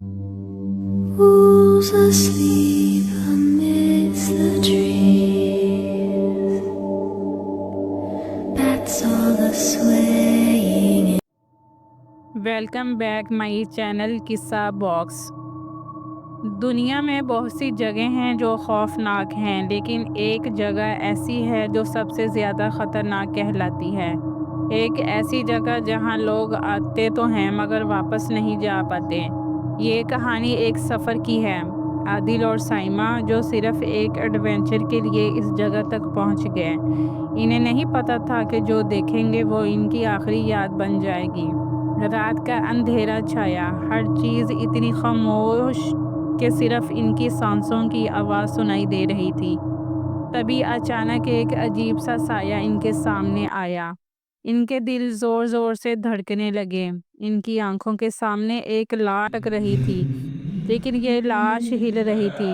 Who's asleep amidst the trees? Bats all the swaying. Welcome back my channel قصہ box. دنیا میں بہت سی جگہیں ہیں جو خوفناک ہیں، لیکن ایک جگہ ایسی ہے جو سب سے زیادہ خطرناک کہلاتی ہے۔ ایک ایسی جگہ جہاں لوگ آتے تو ہیں مگر واپس نہیں جا پاتے۔ یہ کہانی ایک سفر کی ہے، عادل اور سائمہ جو صرف ایک ایڈونچر کے لیے اس جگہ تک پہنچ گئے۔ انہیں نہیں پتا تھا کہ جو دیکھیں گے وہ ان کی آخری یاد بن جائے گی۔ رات کا اندھیرا چھایا، ہر چیز اتنی خاموش کہ صرف ان کی سانسوں کی آواز سنائی دے رہی تھی۔ تبھی اچانک ایک عجیب سا سایہ ان کے سامنے آیا۔ ان کے دل زور زور سے دھڑکنے لگے۔ ان کی آنکھوں کے سامنے ایک لاش لٹک رہی تھی، لیکن یہ لاش ہل رہی تھی۔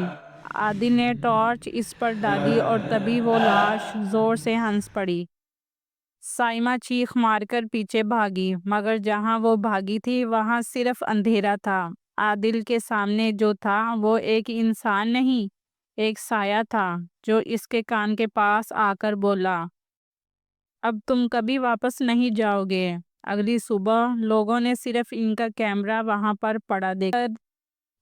عادل نے ٹارچ اس پر ڈالی اور تبھی وہ لاش زور سے ہنس پڑی۔ سائمہ چیخ مار کر پیچھے بھاگی، مگر جہاں وہ بھاگی تھی وہاں صرف اندھیرا تھا۔ عادل کے سامنے جو تھا وہ ایک انسان نہیں، ایک سایہ تھا جو اس کے کان کے پاس آ کر بولا، اب تم کبھی واپس نہیں جاؤ گے۔ اگلی صبح لوگوں نے صرف ان کا کیمرہ وہاں پر پڑا دیکھا۔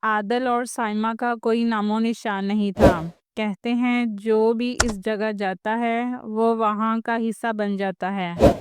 عادل اور سائمہ کا کوئی نام و نشان نہیں تھا۔ کہتے ہیں جو بھی اس جگہ جاتا ہے وہ وہاں کا حصہ بن جاتا ہے۔